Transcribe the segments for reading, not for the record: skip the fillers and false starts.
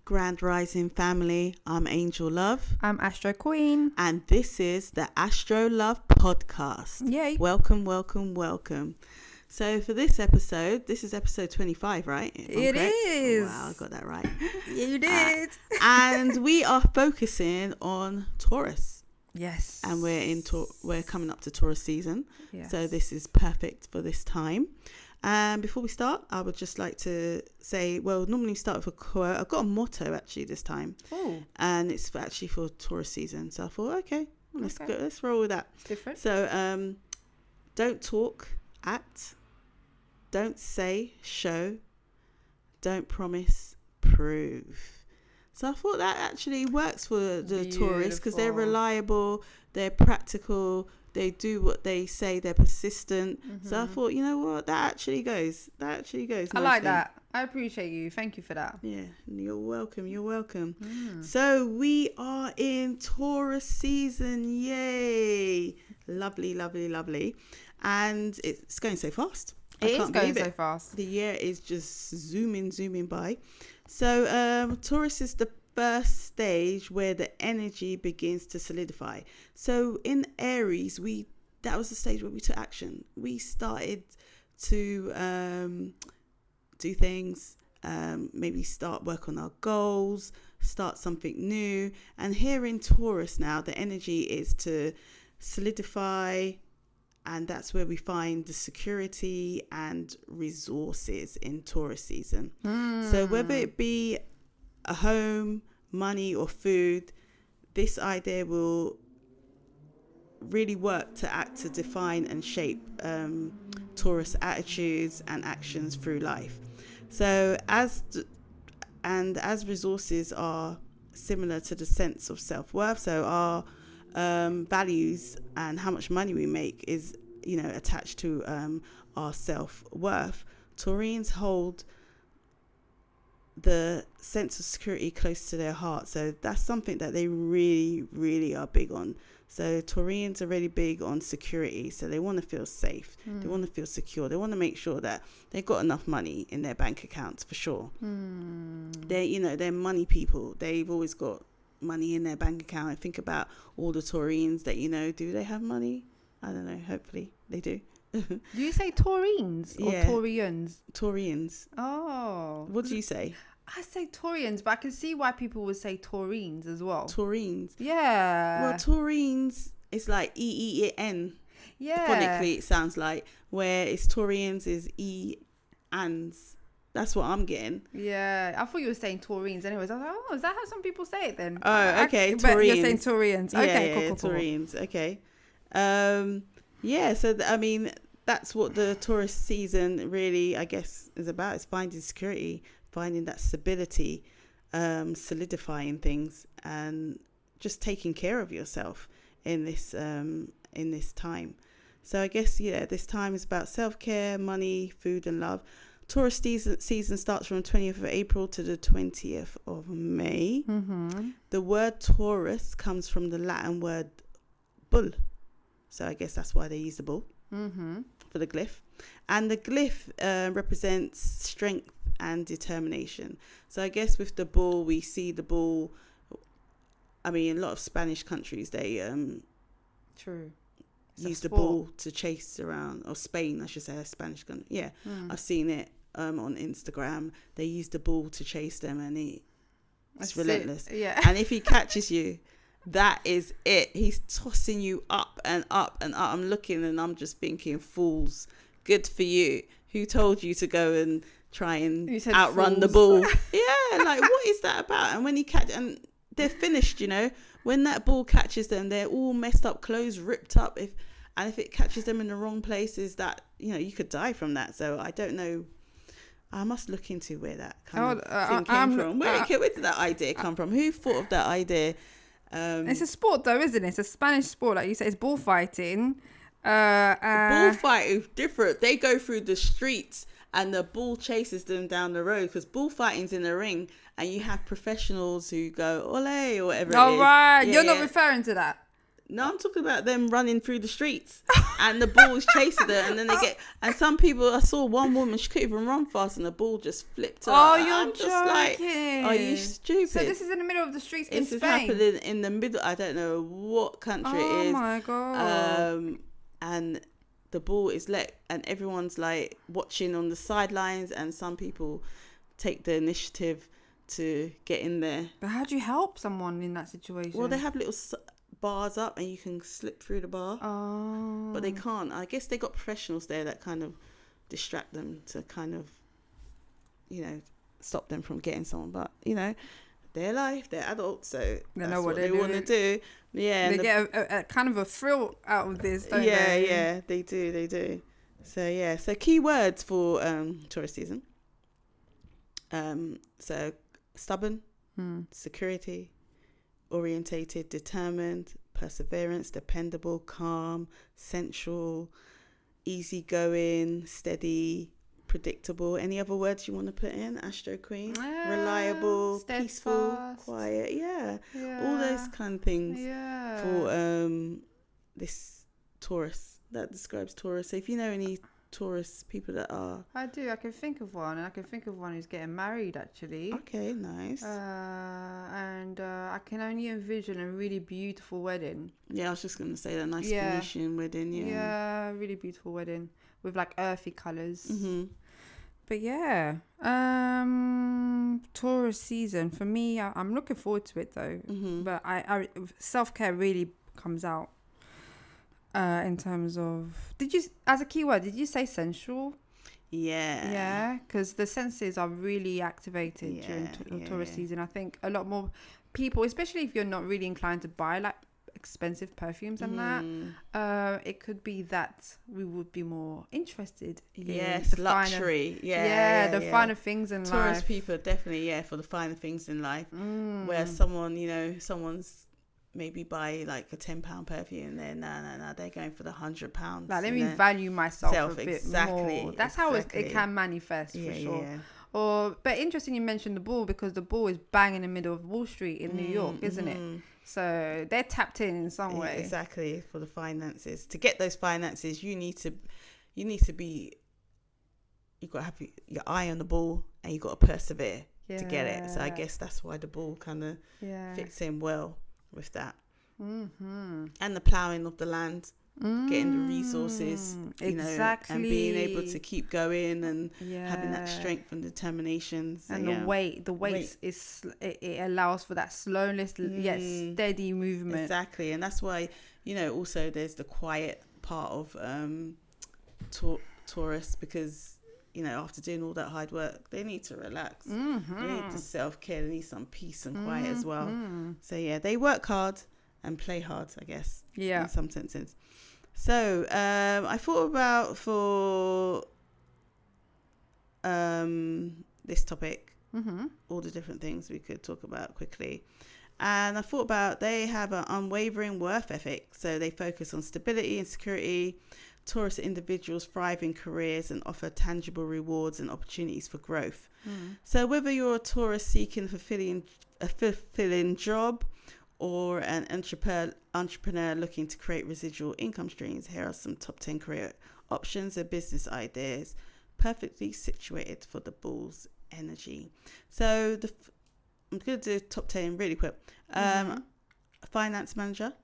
Grand Rising family, I'm Angel Love. I'm Astro Queen. And this is the AstroLove podcast. Yay. Welcome, welcome, welcome. So for this episode, this is episode 25, right? It is. Oh, wow, I got that right. Yeah, you did. And we are focusing on Taurus. Yes. And we're coming up to Taurus season. Yes. So this is perfect for this time. And before we start, I would just like to say, well, normally we start with a quote. I've got a motto actually this time. Oh. And it's actually for Taurus season. So I thought, okay, let's roll with that. It's different. So don't talk, act. Don't say, show. Don't promise, prove. So I thought that actually works for the Taurus because they're reliable, they're practical, they do what they say, they're persistent. Mm-hmm. So I thought, you know what, that actually goes nicely. I like that. I appreciate you. Thank you for that. Yeah, you're welcome. So we are in Taurus season. Yay. Lovely. And it's going so fast. It is going so fast. The year is just zooming by. So Taurus is the first stage where the energy begins to solidify. So in Aries, that was the stage where we took action. We started to do things, maybe start work on our goals, start something new. And here in Taurus now, the energy is to solidify, and that's where we find the security and resources in Taurus season. So whether it be a home, money or food, this idea will really work to define and shape Taurus attitudes and actions through life. So as resources are similar to the sense of self-worth, so our values and how much money we make is, attached to our self-worth. Taurians hold the sense of security close to their heart, so that's something that they really are big on. So Taurians are really big on security, so they want to feel safe, they want to feel secure, they want to make sure that they've got enough money in their bank accounts for sure. They're money people. They've always got money in their bank account. I think about all the Taurians that do they have money? I don't know, hopefully they do. Do you say Taurians or Taurians? Taurians. Oh. What do you say? I say Taurians, but I can see why people would say Taurines as well. Taurines. Yeah. Well, Taurines is like E-E-N. Yeah. Phonically, it sounds like. Where it's Taurians is E-ans. That's what I'm getting. Yeah. I thought you were saying Taurines anyways. I was like, oh, is that how some people say it then? Oh, okay. But you're saying Taurians. Okay, cool. Taurians. Okay. So, that's what the Taurus season really, I guess, is about. It's finding security, finding that stability, solidifying things, and just taking care of yourself in this time. So I guess, this time is about self-care, money, food, and love. Taurus season starts from the 20th of April to the 20th of May. Mm-hmm. The word Taurus comes from the Latin word bull. So I guess that's why they use the bull. Mm-hmm. For the glyph. And the glyph represents strength and determination. So I guess with the bull, we see the bull. A lot of Spanish countries, they true use the bull to chase around, or Spain, I should say, a Spanish country. Yeah, I've seen it on Instagram. They use the bull to chase them, and it's relentless. Yeah. And if he catches you, that is it. He's tossing you up and up and up. I'm looking and I'm just thinking, fools, good for you. Who told you to go and try and outrun the bull? Yeah, like what is that about? And when and they're finished, when that bull catches them, they're all messed up, clothes ripped up. If it catches them in the wrong places, that you could die from that. So I don't know. I must look into where that kind of thing came from. Where did that idea come from? Who thought of that idea? It's a sport though, isn't it? It's a Spanish sport, like you say. It's bullfighting. Bullfight is different. They go through the streets and the bull chases them down the road, because bullfighting's in the ring and you have professionals who go ole or whatever it is. Right. You're not referring to that. No, I'm talking about them running through the streets and the ball is chasing them, and then they get. And some people, I saw one woman, she couldn't even run fast, and the ball just flipped her. Oh, you're I'm joking. just like, are you stupid? So this is in the middle of the streets in This is Spain. happening in the middle. I don't know what country it is. Oh my god. And the ball is let, and everyone's like watching on the sidelines, and some people take the initiative to get in there. But how do you help someone in that situation? Well, they have little bars up and you can slip through the bar. Oh. But they can't. I guess they got professionals there that kind of distract them to kind of, stop them from getting someone. But, their life, they're adults, so they know that's what they want to do. Yeah. They get a kind of a thrill out of this, don't they? they? Yeah, they do. So, yeah. So, key words for Taurus season. So, stubborn, security, orientated, determined, perseverance, dependable, calm, sensual, easygoing, steady, predictable. Any other words you want to put in? Astro Queen? Reliable, peaceful, quiet. Yeah. All those kind of things for this Taurus. That describes Taurus. So if you know any Taurus people that are... I do. I can think of one. And I can think of one who's getting married, actually. Okay, nice. And I can only envision a really beautiful wedding. Yeah, I was just going to say that nice Venetian wedding. Yeah, really beautiful wedding with like earthy colours. Mm-hmm. But yeah, Taurus season for me, I'm looking forward to it though. Mm-hmm. But I self-care really comes out in terms of, as a keyword, did you say sensual? Yeah, because the senses are really activated during Taurus season. I think a lot more people, especially if you're not really inclined to buy like expensive perfumes and that, it could be that we would be more interested in the luxury. Finer, finer things in life. Taurus people are definitely for the finer things in life. Where someone, someone's maybe buy like a £10 perfume, and then no, they're going for the £100. Like, let me value myself a bit more. That's how it can manifest for sure. Yeah. But interesting you mentioned the ball, because the ball is bang in the middle of Wall Street in New York, isn't it? So they're tapped in some way. Exactly, for the finances. To get those finances, you need to be. You've got to have your eye on the ball, and you've got to persevere to get it. So I guess that's why the ball kind of fits in well with that. And the ploughing of the land, getting the resources, exactly, and being able to keep going and having that strength and determination. So, and the weight is it allows for that slowness yet steady movement. Exactly, and that's why also there's the quiet part of Taurus, because after doing all that hard work, they need to relax. They need the self-care. They need some peace and quiet as well. So they work hard and play hard, I guess. Yeah, in some senses. So I thought about for this topic, all the different things we could talk about quickly. And I thought about, they have an unwavering work ethic. So they focus on stability and security. Taurus individuals thrive in careers and offer tangible rewards and opportunities for growth. So whether you're a Taurus seeking a fulfilling job, or an entrepreneur looking to create residual income streams, here are some top 10 career options and business ideas perfectly situated for the bull's energy. So I'm going to do top 10 really quick. Finance manager.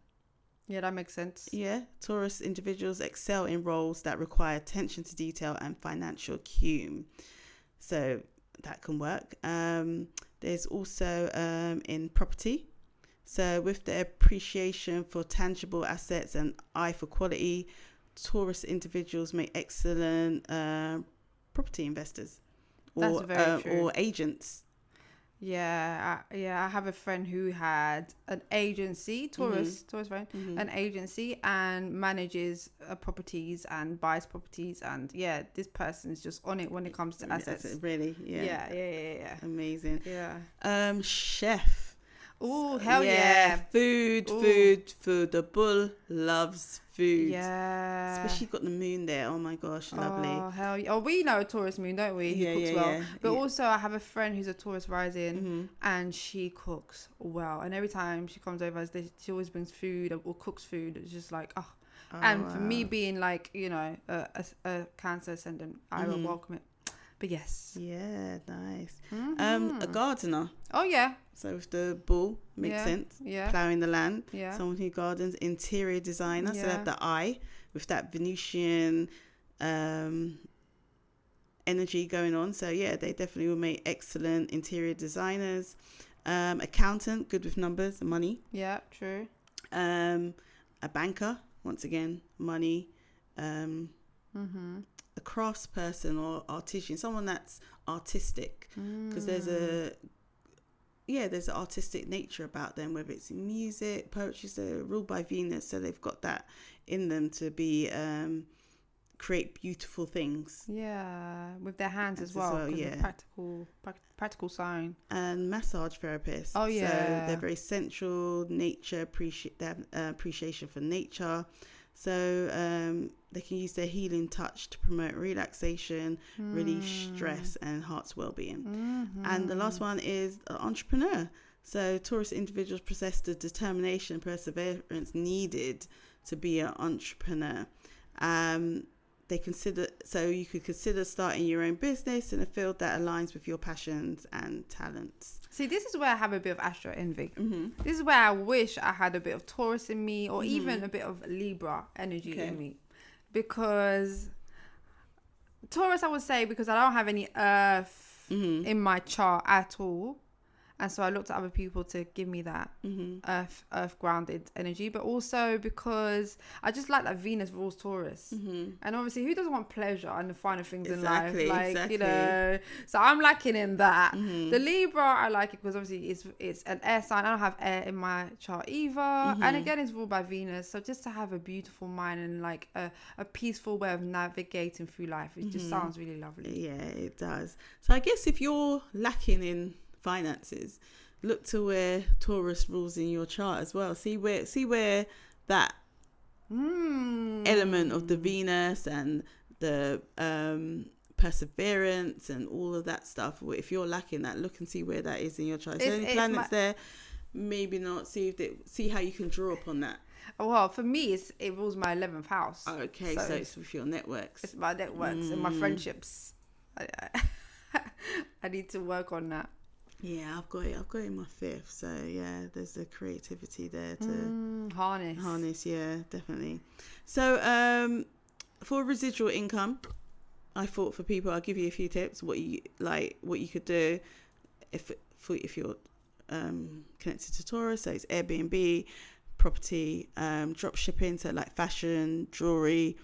Yeah, that makes sense. Yeah, Taurus individuals excel in roles that require attention to detail and financial acumen. So that can work. There's also in property. So with their appreciation for tangible assets and eye for quality, Taurus individuals make excellent property investors or agents. Yeah, I have a friend who had an agency, Taurus friend, an agency, and manages properties and buys properties, and this person is just on it when it comes to assets. Really, Yeah. Amazing. Yeah. Chef. Oh, hell yeah. Food. The bull loves food. Yeah. Especially got the moon there. Oh my gosh, lovely. Oh, hell yeah. Oh, we know a Taurus moon, don't we? Who cooks well. But also, I have a friend who's a Taurus rising, and she cooks well. And every time she comes over, she always brings food or cooks food. It's just like, oh. And for me being like, you know, a Cancer ascendant, I will welcome it. But yes. Yeah, nice. A gardener. Oh, yeah. So with the bull, makes sense. Yeah. Ploughing the land. Yeah. Someone who gardens. Interior designer. Yeah. So they have the eye with that Venusian energy going on. So yeah, they definitely will make excellent interior designers. Accountant, good with numbers and money. Yeah, true. A banker, once again, money. A crafts person or artisan, someone that's artistic, because there's an artistic nature about them, whether it's music, poetry. So they're ruled by Venus, so they've got that in them to be create beautiful things. Yeah, with their hands as well. Yeah, practical sign. And massage therapists. Oh yeah, so they're very sensual, nature they have appreciation for nature. So they can use their healing touch to promote relaxation, relieve stress, and heart's well-being. And the last one is an entrepreneur. So Taurus individuals possess the determination and perseverance needed to be an entrepreneur. You could consider starting your own business in a field that aligns with your passions and talents. See, this is where I have a bit of Astro envy. This is where I wish I had a bit of Taurus in me, or even a bit of Libra energy in me. Because Taurus, I would say, because I don't have any earth in my chart at all. And so I looked at other people to give me that earth grounded energy, but also because I just like that Venus rules Taurus. And obviously, who doesn't want pleasure and the finer things in life? Like, you know, so I'm lacking in that. The Libra, I like it because obviously it's an air sign. I don't have air in my chart either. And again, it's ruled by Venus. So just to have a beautiful mind and like a peaceful way of navigating through life, it just sounds really lovely. Yeah, it does. So I guess if you're lacking in finances, look to where Taurus rules in your chart as well. See where that element of the Venus and the perseverance and all of that stuff, if you're lacking that, look and see where that is in your chart. Is there any planets there? Maybe not. See how you can draw upon that. Well, for me, it rules my 11th house. Okay, so it's with your networks. It's my networks and my friendships. I need to work on that. Yeah, I've got it in my 5th. So yeah, there's the creativity there to harness. Yeah, definitely. So for residual income, I thought for people, I'll give you a few tips what you could do if you're connected to Taurus. So it's Airbnb, property, drop shipping, so like fashion, jewelry,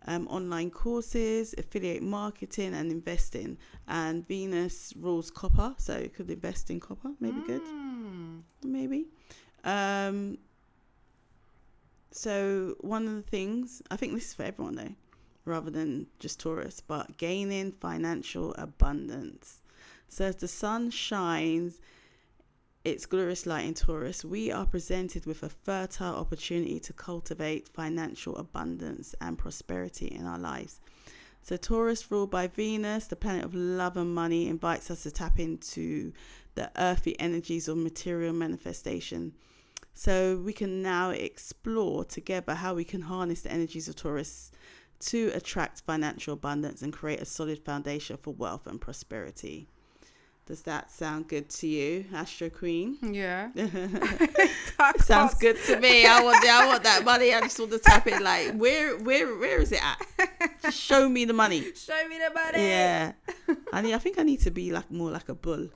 online courses, affiliate marketing, and investing. And Venus rules copper, so you could invest in copper. Maybe good. Maybe. So one of the things, I think this is for everyone though, rather than just Taurus, but gaining financial abundance. So as the sun shines its glorious light in Taurus, we are presented with a fertile opportunity to cultivate financial abundance and prosperity in our lives. So Taurus, ruled by Venus, the planet of love and money, invites us to tap into the earthy energies of material manifestation. So we can now explore together how we can harness the energies of Taurus to attract financial abundance and create a solid foundation for wealth and prosperity. Does that sound good to you, Astro Queen? Yeah. Sounds good to me. I want that money. I just want to tap it. Like, where is it at? Just show me the money. Show me the money. Yeah. I think I need to be like more like a bull.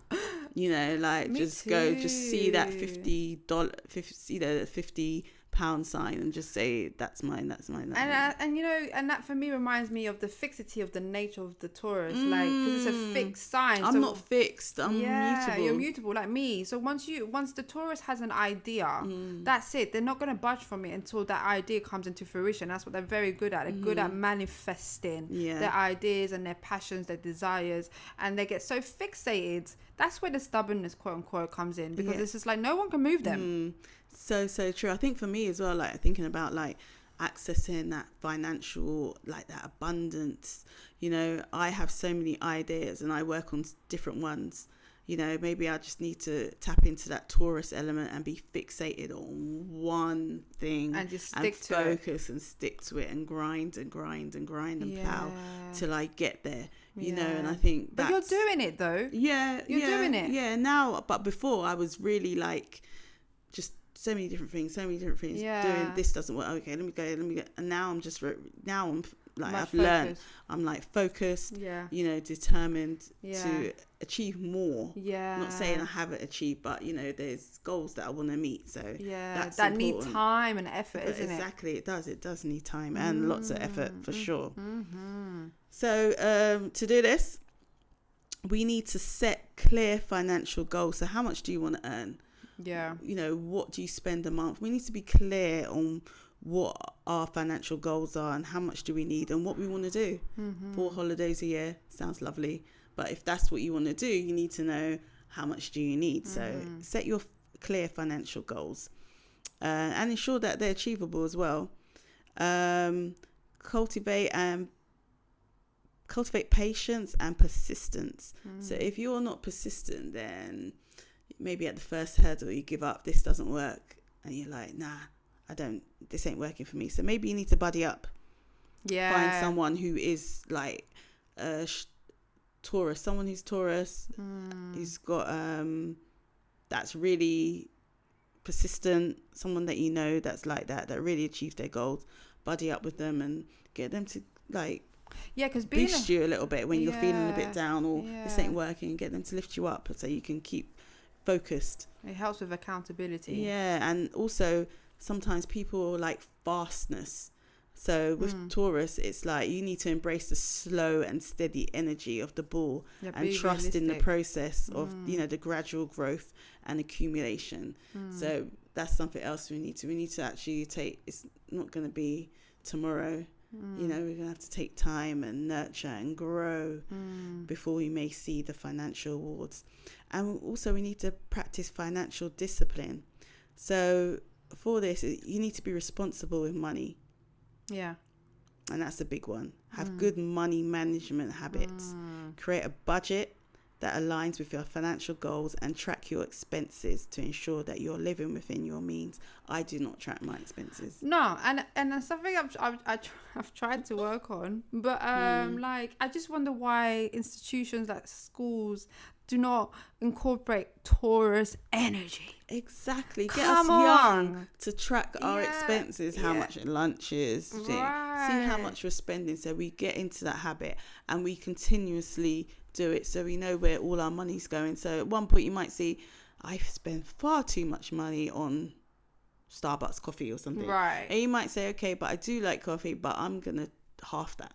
You know, like me just too. Go, just see that $50, see the £50 pound sign and just say that's mine, that's mine. And you know, and that for me reminds me of the fixity of the nature of the Taurus, like because it's a fixed sign. I'm not fixed. I'm mutable. You're mutable like me. So once the Taurus has an idea, that's it. They're not going to budge from it until that idea comes into fruition. That's what they're very good at. They're good at manifesting their ideas and their passions, their desires, and they get so fixated. That's where the stubbornness, quote unquote, comes in, because it's just like no one can move them. So true. I think for me as well, like thinking about like accessing that financial, like that abundance, you know, I have so many ideas and I work on different ones. You know, maybe I just need to tap into that Taurus element and be fixated on one thing and just stick to focus and stick to it and grind and plow till I get there. You know, and I think but you're doing it though. You're doing it. Yeah, now, but before I was really like just so many different things. Doing this doesn't work. Okay, let me go. And now I'm just I'm like I've learned. I'm like focused. You know, determined to achieve more. Not saying I haven't achieved, but you know, there's goals that I want to meet. So that's that important. need time and effort, isn't it? Exactly, it does. It does need time and lots of effort for sure. So to do this, we need to set clear financial goals. So how much do you want to earn? You know, what do you spend a month? We need to be clear on what our financial goals are and how much do we need and what we want to do. 4 holidays a year sounds lovely, but if that's what you want to do, you need to know how much do you need. So set your clear financial goals and ensure that they're achievable as well. Cultivate patience and persistence. So if you're not persistent, then maybe at the first hurdle you give up, this doesn't work, and you're like, nah, this ain't working for me. So maybe you need to buddy up. Find someone who is like Taurus, someone who's Taurus, who's got that's really persistent, someone that you know that's like that really achieves their goals. Buddy up with them and get them to like because boost you a little bit when you're feeling a bit down or this ain't working, and get them to lift you up so you can keep focused. It helps with accountability. And also sometimes people like fastness. So with Taurus, it's like you need to embrace the slow and steady energy of the ball and trust in the process of, you know, the gradual growth and accumulation. So that's something else we need to actually take. It's not going to be tomorrow. You know, we're going to have to take time and nurture and grow before we may see the financial rewards. And also we need to practice financial discipline. So for this, you need to be responsible with money. And that's a big one. Have good money management habits. Create a budget that aligns with your financial goals and track your expenses to ensure that you're living within your means. I do not track my expenses. No, and that's something I've tried to work on, but like I just wonder why institutions like schools do not incorporate Taurus energy. Exactly. Get us young to track our expenses, how much lunch is, see how much we're spending, so we get into that habit and we continuously do it, so we know where all our money's going. So at one point you might see, I spend far too much money on Starbucks coffee or something. And you might say, okay, but I do like coffee, but I'm gonna half that.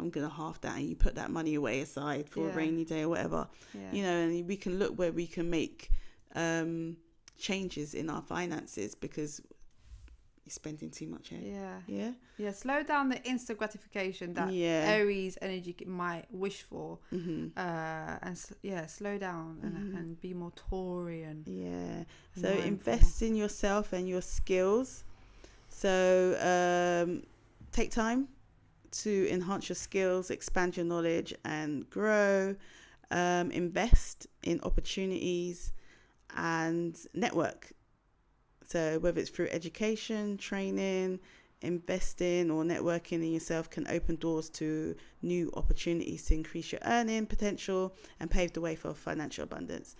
I'm going to half that, and you put that money away aside for a rainy day or whatever, you know, and we can look where we can make changes in our finances because you're spending too much here. Slow down the instant gratification that Aries energy might wish for, and slow down and be more Taurian. So invest in yourself and your skills. So take time to enhance your skills, expand your knowledge and grow. Invest in opportunities and network. So whether it's through education, training, investing or networking in yourself can open doors to new opportunities to increase your earning potential and pave the way for financial abundance.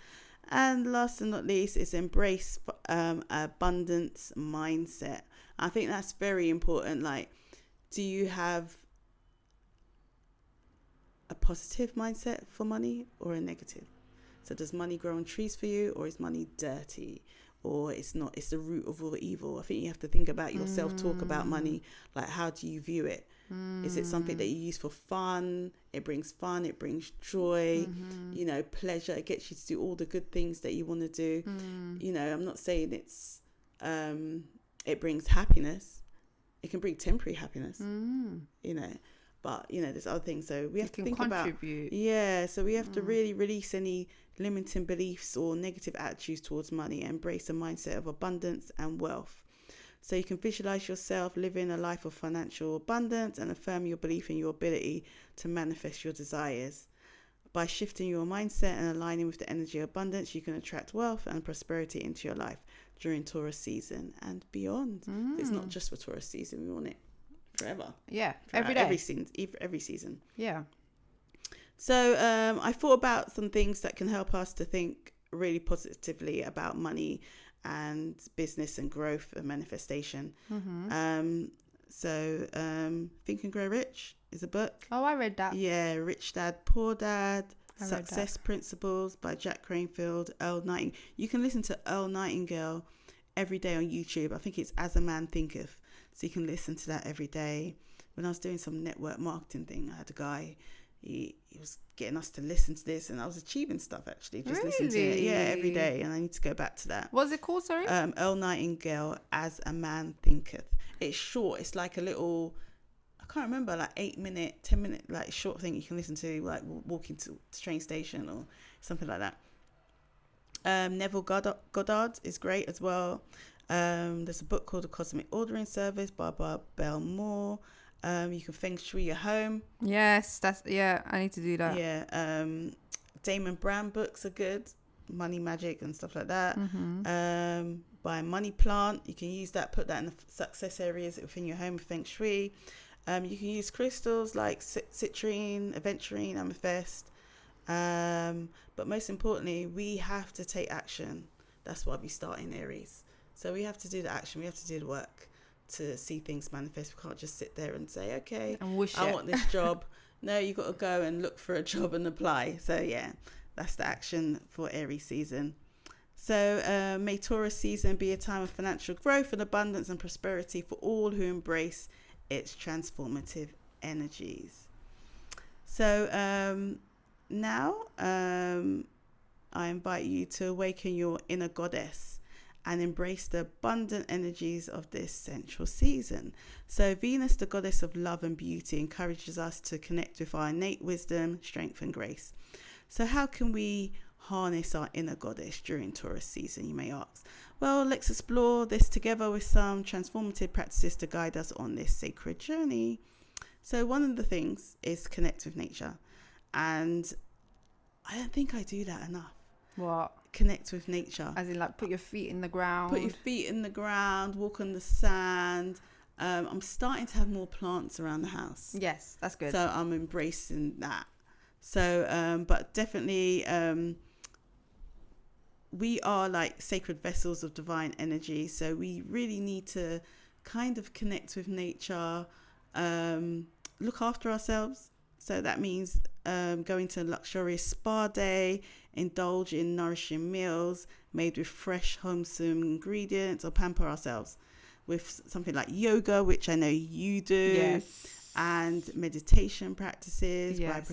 And last and not least is embrace abundance mindset. I think that's very important. Like, do you have a positive mindset for money or a negative? So does money grow on trees for you, or is money dirty? or it's not, it's the root of all evil. I think you have to think about your self-talk about money. Like, how do you view it? Is it something that you use for fun? It brings fun, it brings joy, you know, pleasure. It gets you to do all the good things that you want to do. You know, I'm not saying it's it brings happiness. It can bring temporary happiness, you know, but, you know, there's other things. So we have to think contribute. so we have to really release any limiting beliefs or negative attitudes towards money and embrace a mindset of abundance and wealth. So you can visualize yourself living a life of financial abundance and affirm your belief in your ability to manifest your desires. By shifting your mindset and aligning with the energy of abundance, you can attract wealth and prosperity into your life during Taurus season and beyond. It's not just for Taurus season. We want it forever. Yeah, every day. Every season. Yeah. So I thought about some things that can help us to think really positively about money and business and growth and manifestation. So Think and Grow Rich is a book. Oh, I read that. Yeah, Rich Dad, Poor Dad, Success Principles by Jack Cranfield, Earl Nightingale. You can listen to Earl Nightingale every day on YouTube. I think it's As a Man Thinketh. So you can listen to that every day. When I was doing some network marketing thing, I had a guy, he was getting us to listen to this, and I was achieving stuff actually. Just listen to it, every day. And I need to go back to that. What's it called, sorry? Earl Nightingale, As a Man Thinketh. It's short. It's like a little, I can't remember, like 8-minute, 10-minute, like short thing you can listen to, like walking to the train station or something like that. Neville Goddard is great as well. There's a book called The Cosmic Ordering Service by Barbara Bell Moore. You can feng shui your home. Yes, I need to do that. Yeah. Damon Brown books are good. Money Magic and stuff like that. By Money Plant. You can use that, put that in the success areas within your home with feng shui. You can use crystals like citrine, aventurine, amethyst. But most importantly, we have to take action. That's why we start in Aries. So we have to do the action. We have to do the work to see things manifest. We can't just sit there and say, okay, I want this job. No, you got to go and look for a job and apply. So yeah, that's the action for Aries season. So may Taurus season be a time of financial growth and abundance and prosperity for all who embrace its transformative energies. So now I invite you to awaken your inner goddess and embrace the abundant energies of this central season. So Venus, the goddess of love and beauty, encourages us to connect with our innate wisdom, strength and grace. So how can we harness our inner goddess during Taurus season, you may ask? Well, let's explore this together with some transformative practices to guide us on this sacred journey. So one of the things is connect with nature. And I don't think I do that enough. What? Connect with nature. As in, like, put your feet in the ground. Put your feet in the ground, walk on the sand. I'm starting to have more plants around the house. Yes, that's good. So I'm embracing that. So, but definitely, we are like sacred vessels of divine energy. So we really need to kind of connect with nature, look after ourselves. So that means going to a luxurious spa day, indulge in nourishing meals made with fresh, wholesome ingredients, or pamper ourselves with something like yoga, which I know you do, yes, and meditation practices, yes,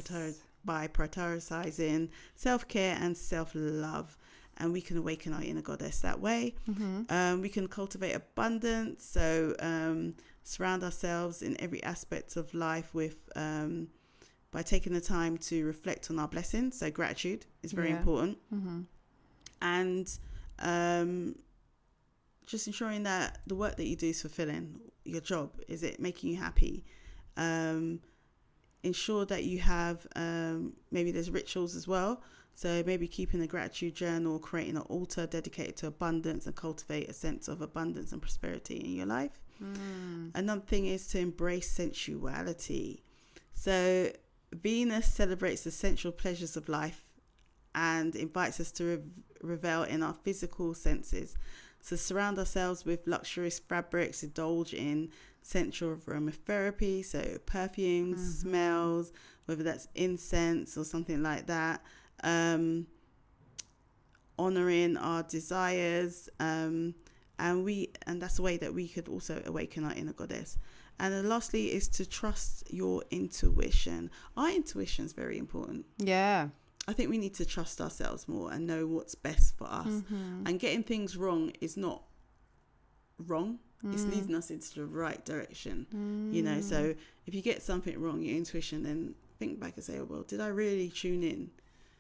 by prioritizing self-care and self-love. And we can awaken our inner goddess that way. We can cultivate abundance. So surround ourselves in every aspect of life with by taking the time to reflect on our blessings. So gratitude is very important. And just ensuring that the work that you do is fulfilling. Your job, is it making you happy? Ensure that you have, maybe there's rituals as well. So maybe keeping a gratitude journal, creating an altar dedicated to abundance and cultivate a sense of abundance and prosperity in your life. Another thing is to embrace sensuality. So Venus celebrates the sensual pleasures of life and invites us to revel in our physical senses. So surround ourselves with luxurious fabrics, indulge in sensual aromatherapy, so perfumes, smells, whether that's incense or something like that. honoring our desires, and that's a way that we could also awaken our inner goddess. And then lastly is to trust your intuition. Our intuition is very important. Yeah. I think we need to trust ourselves more and know what's best for us. And getting things wrong is not wrong. It's leading us into the right direction. You know, so if you get something wrong, your intuition, then think back and say, oh, well, did I really tune in?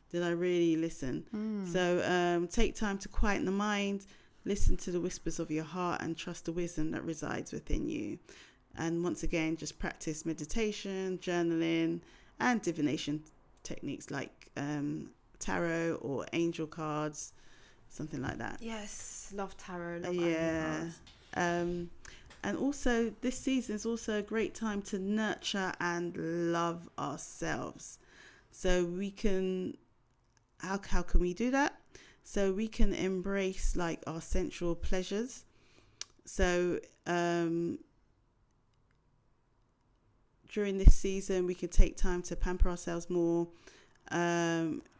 Did I really listen? So take time to quieten the mind, listen to the whispers of your heart, and trust the wisdom that resides within you. And once again, just practice meditation, journaling, and divination techniques like tarot or angel cards, something like that. Yes, love tarot. Love angel cards. And also, this season is also a great time to nurture and love ourselves. So we can, how can we do that? So we can embrace like our sensual pleasures. So during this season, we can take time to pamper ourselves more,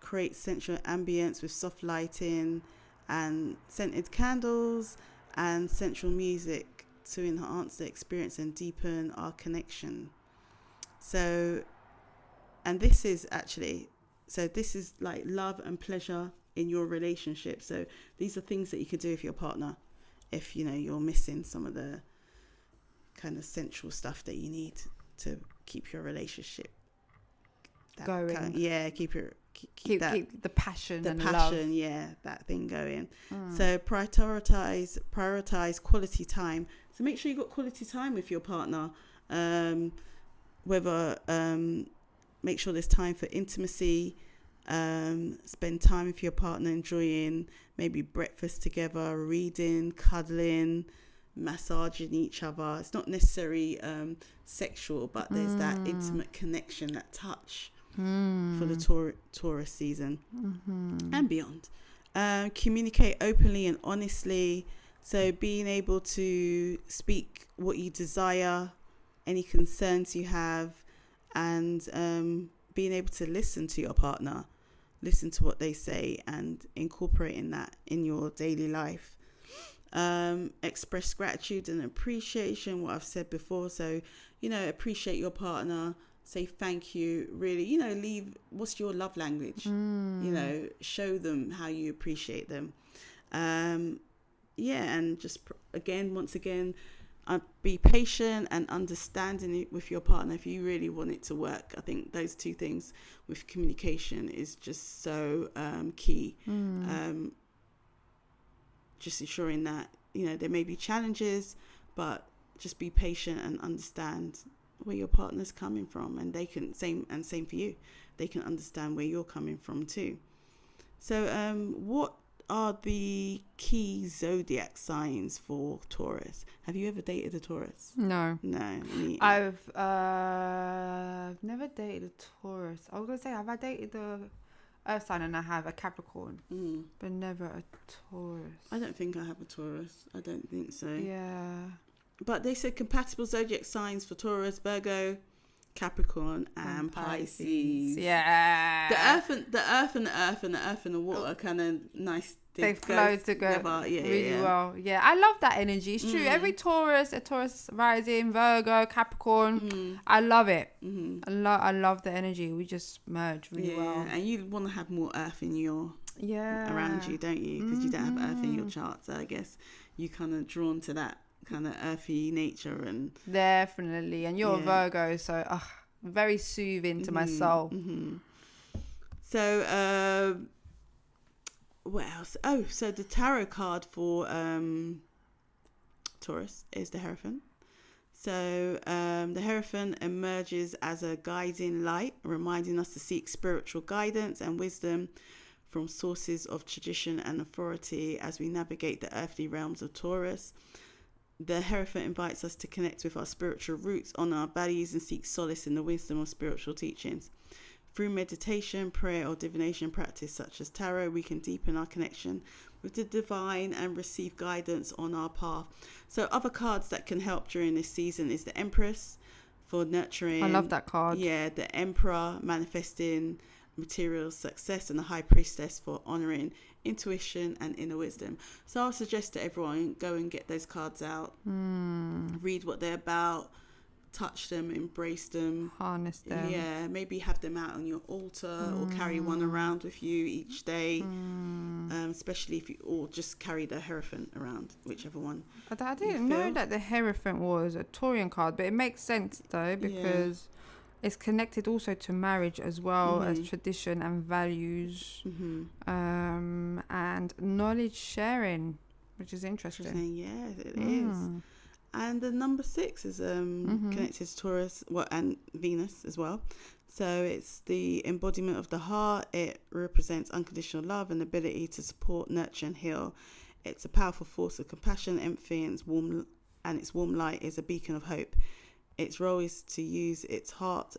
create sensual ambience with soft lighting and scented candles and sensual music to enhance the experience and deepen our connection. So, and this is like love and pleasure in your relationship. So these are things that you could do with your partner if, you know, you're missing some of the kind of sensual stuff that you need to keep your relationship going. Keep the passion and love. That thing going. So prioritize quality time. So make sure you got quality time with your partner. Whether make sure there's time for intimacy. Spend time with your partner, enjoying maybe breakfast together, reading, cuddling, massaging each other. It's not necessarily sexual, but there's that intimate connection, that touch for the Taurus season and beyond. Communicate openly and honestly. So being able to speak what you desire, any concerns you have, and being able to listen to your partner, listen to what they say, and incorporating that in your daily life. Express gratitude and appreciation, what I've said before. So, you know, appreciate your partner, say thank you, really, you know, what's your love language? You know, show them how you appreciate them. And just once again, be patient and understanding it with your partner if you really want it to work. I think those two things with communication is just so key. Just ensuring that, you know, there may be challenges, but just be patient and understand where your partner's coming from, and they can same for you. They can understand where you're coming from too. So what are the key zodiac signs for Taurus? Have you ever dated a Taurus? No. I've never dated a Taurus. I was gonna say, have I dated the Earth sign? And I have a Capricorn, but never a Taurus. I don't think I have a Taurus. I don't think so. Yeah. But they said compatible zodiac signs for Taurus, Virgo, Capricorn, and Pisces. Yeah. The earth and the water kind of nice. They flow together really well. Yeah, I love that energy. It's true. Every Taurus, a Taurus rising, Virgo, Capricorn, I love it. I love the energy. We just merge really well. And you want to have more earth in your around you, don't you? Because you don't have earth in your chart. So I guess you kind of drawn to that kind of earthy nature. And definitely. And you're a Virgo, so very soothing to my soul. So what else? Oh, so the tarot card for Taurus is the Hierophant. So the Hierophant emerges as a guiding light, reminding us to seek spiritual guidance and wisdom from sources of tradition and authority as we navigate the earthly realms of Taurus. The Hierophant invites us to connect with our spiritual roots, honor our values, and seek solace in the wisdom of spiritual teachings. Through meditation, prayer, or divination practice such as tarot, we can deepen our connection with the divine and receive guidance on our path. So other cards that can help during this season is the Empress for nurturing. I love that card. Yeah, the Emperor manifesting material success, and the High Priestess for honoring intuition, and inner wisdom. So I'll suggest to everyone, go and get those cards out, read what they're about, touch them, embrace them, harness them. Yeah, maybe have them out on your altar or carry one around with you each day, especially if you, or just carry the Hierophant around, whichever one. I didn't know that the Hierophant was a Taurian card, but it makes sense though, because it's connected also to marriage as well as tradition and values, and knowledge sharing, which is interesting. Yeah, it is. And the number 6 is connected to Taurus, and Venus as well. So it's the embodiment of the heart. It represents unconditional love and ability to support, nurture, and heal. It's a powerful force of compassion, empathy, and its warm light is a beacon of hope. Its role is to use its heart.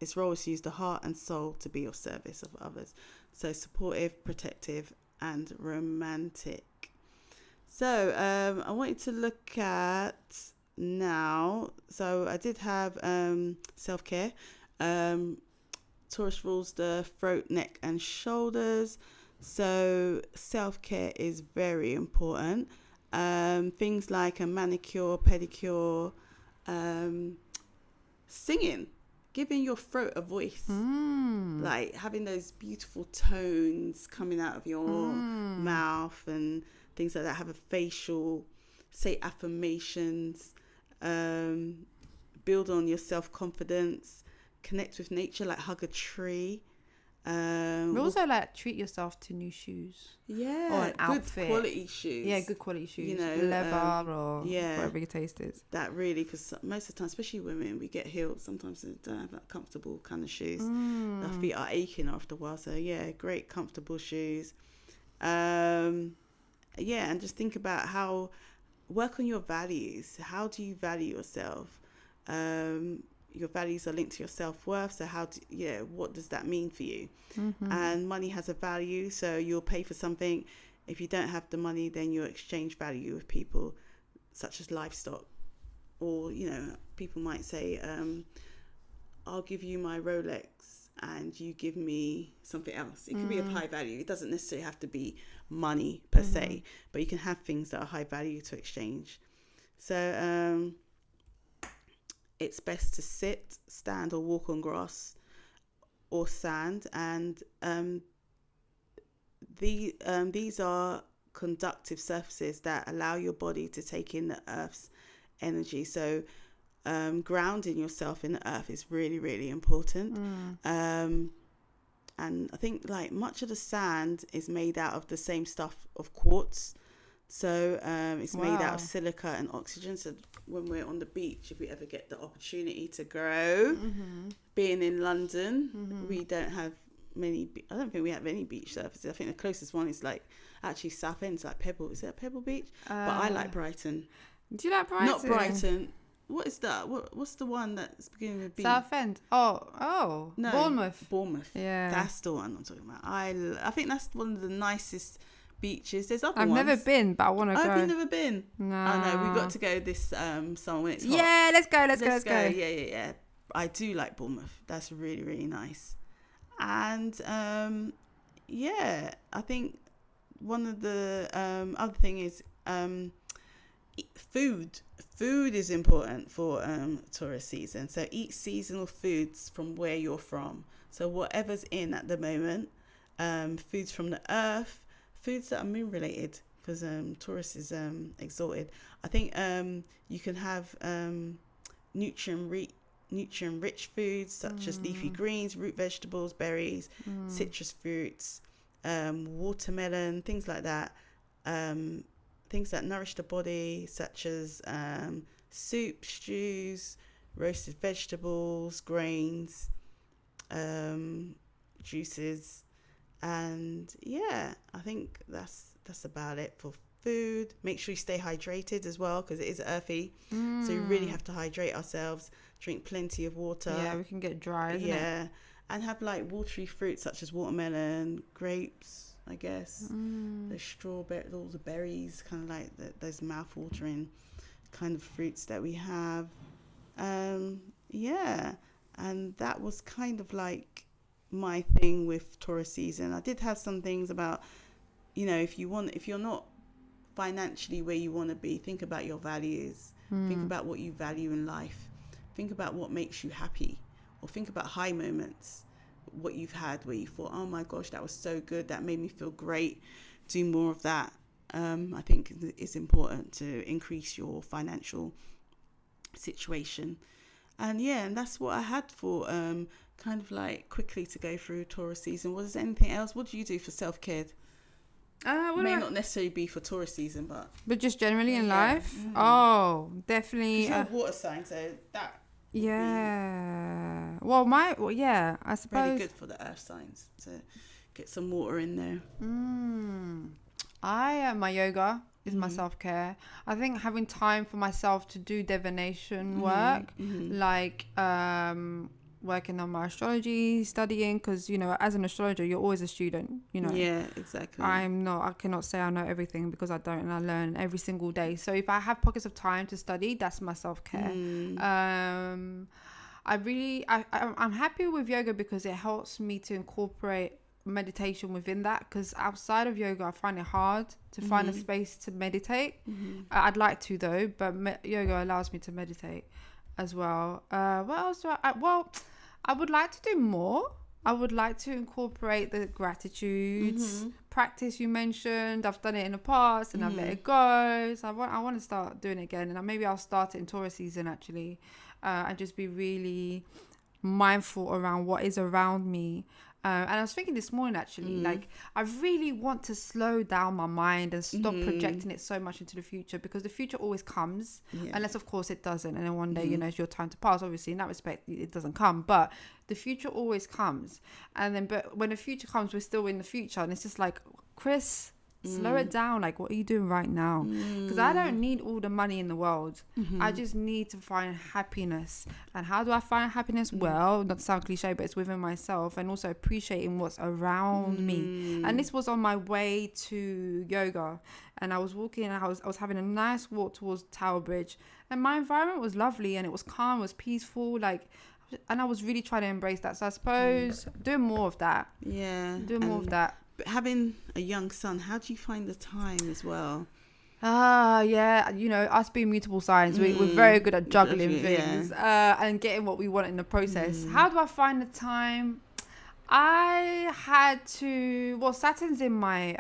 Its role is to use the heart and soul to be of service of others. So supportive, protective, and romantic. So I wanted to look at now. So I did have self-care. Taurus rules the throat, neck, and shoulders. So self-care is very important. Things like a manicure, pedicure, singing, giving your throat a voice, like having those beautiful tones coming out of your mouth and things like that. Have a facial, say affirmations, build on your self-confidence, connect with nature, like hug a tree. Also, like, treat yourself to new shoes. Yeah, or an outfit. Good quality shoes. Yeah, good quality shoes. You know, leather or whatever your taste is. That really, because most of the time, especially women, we get healed. Sometimes they don't have that comfortable kind of shoes. Our feet are aching after a while. So yeah, great comfortable shoes. And just think about how, work on your values. How do you value yourself? Your values are linked to your self-worth. So what does that mean for you? And money has a value. So you'll pay for something. If you don't have the money, then you'll exchange value with people, such as livestock. Or, people might say, I'll give you my Rolex and you give me something else. It could be of high value. It doesn't necessarily have to be money per se, but you can have things that are high value to exchange. So it's best to sit, stand, or walk on grass or sand, and these are conductive surfaces that allow your body to take in the earth's energy. So grounding yourself in the earth is really, really important. And I think, like, much of the sand is made out of the same stuff of quartz. So it's made out of silica and oxygen. So when we're on the beach, if we ever get the opportunity to go, being in London, we don't have many. I don't think we have any beach surfaces. I think the closest one is like actually Southend. It's like Pebble. Is it a Pebble Beach? But I like Brighton. Do you like Brighton? Not Brighton. What is that? What's the one that's beginning with B? Southend. Oh, no, Bournemouth. Yeah, that's the one I'm talking about. I think that's one of the nicest beaches. There's other I've ones. never been, but I want to go. Have you never been? No. I know. We've got to go this summer when it's hot. Yeah, let's go. Yeah. I do like Bournemouth. That's really, really nice. And I think one of the other thing is food. Food is important for Taurus season. So eat seasonal foods from where you're from. So whatever's in at the moment, foods from the earth, foods that are moon related, because Taurus is exalted. I think you can have nutrient-rich foods such as leafy greens, root vegetables, berries, citrus fruits, watermelon, things like that. Things that nourish the body, such as soup, stews, roasted vegetables, grains, juices, and I think that's about it for food. Make sure you stay hydrated as well, because it is earthy, so you really have to hydrate ourselves. Drink plenty of water. Yeah, we can get dry, isn't it? And have like watery fruits such as watermelon, grapes, I guess, the strawberry, all the berries, kind of like those mouth-watering kind of fruits that we have. And that was kind of like my thing with Taurus season. I did have some things about if you're not financially where you want to be, think about your values. Think about what you value in life. Think about what makes you happy, or think about high moments, what you've had where you thought, oh my gosh, that was so good, that made me feel great. Do more of that. I think it's important to increase your financial situation. And that's what I had for kind of like quickly to go through Taurus season. Was there anything else? What do you do for self-care? May not necessarily be for Taurus season, but just generally in life. Oh, definitely. You're a water sign, so that. Yeah. I suppose. Really good for the earth signs to get some water in there. My yoga is my self-care. I think having time for myself to do divination work, like working on my astrology, studying, because as an astrologer you're always a student. Yeah, exactly. I cannot say I know everything, because I don't, and I learn every single day. So if I have pockets of time to study, that's my self-care. I'm happy with yoga because it helps me to incorporate meditation within that, because outside of yoga I find it hard to find a space to meditate. I'd like to though, but yoga allows me to meditate as well. What else do I would like to do more. I would like to incorporate the gratitude practice you mentioned. I've done it in the past and I've let it go, so I want to start doing it again, and maybe I'll start it in Taurus season actually, and just be really mindful around what is around me. And I was thinking this morning actually, like I really want to slow down my mind and stop projecting it so much into the future, because the future always comes, unless of course it doesn't, and then one day it's your time to pass. Obviously in that respect it doesn't come, but the future always comes. And then but when the future comes, we're still in the future, and it's just like, Chris, slow it down. Like, what are you doing right now? Because I don't need all the money in the world. I just need to find happiness. And how do I find happiness? Well, not to sound cliche, but it's within myself, and also appreciating what's around me. And this was on my way to yoga, and I was walking, and I was having a nice walk towards Tower Bridge, and my environment was lovely, and it was calm, it was peaceful, and I was really trying to embrace that. So I suppose doing more of that. Doing more of that. But having a young son, how do you find the time as well? Us being mutable signs, we're very good at juggling things and getting what we want in the process. How do I find the time? I had to, Saturn's in my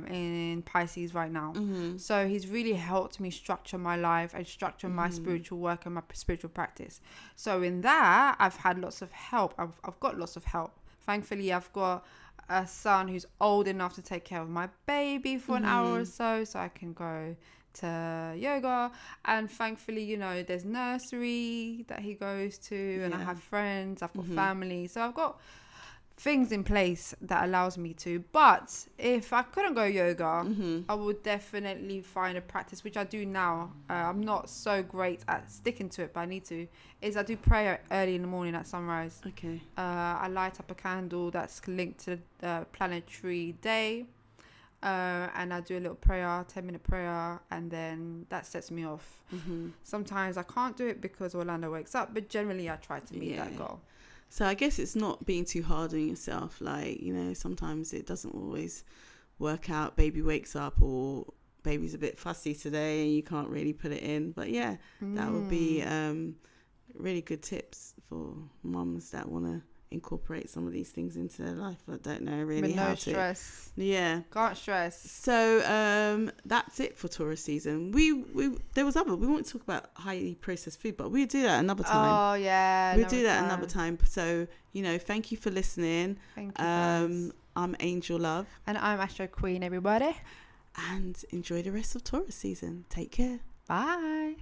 in Pisces right now, so he's really helped me structure my life and structure my spiritual work and my spiritual practice. So in that, I've had lots of help. I've got lots of help. Thankfully, I've got a son who's old enough to take care of my baby for an hour or so I can go to yoga. And thankfully, there's nursery that he goes to, and I have friends, I've got family, so I've got things in place that allows me to. But if I couldn't go yoga, I would definitely find a practice, which I do now. I'm not so great at sticking to it, but I need to. I do prayer early in the morning at sunrise. Okay. I light up a candle that's linked to the planetary day, and I do a little prayer, 10-minute prayer, and then that sets me off. Sometimes I can't do it because Orlando wakes up, but generally I try to meet that goal. So I guess it's not being too hard on yourself. Like, sometimes it doesn't always work out. Baby wakes up, or baby's a bit fussy today and you can't really put it in. But that would be really good tips for mums that want to incorporate some of these things into their life, but don't know really how to. No stress. Yeah. Can't stress. So that's it for Taurus season. We there was other. We want to talk about highly processed food, but we'll do that another time. Oh yeah. We'll do that another time. So thank you for listening. Thank you. Guys. I'm AstroLove. And I'm Astro Queen, everybody. And enjoy the rest of Taurus season. Take care. Bye.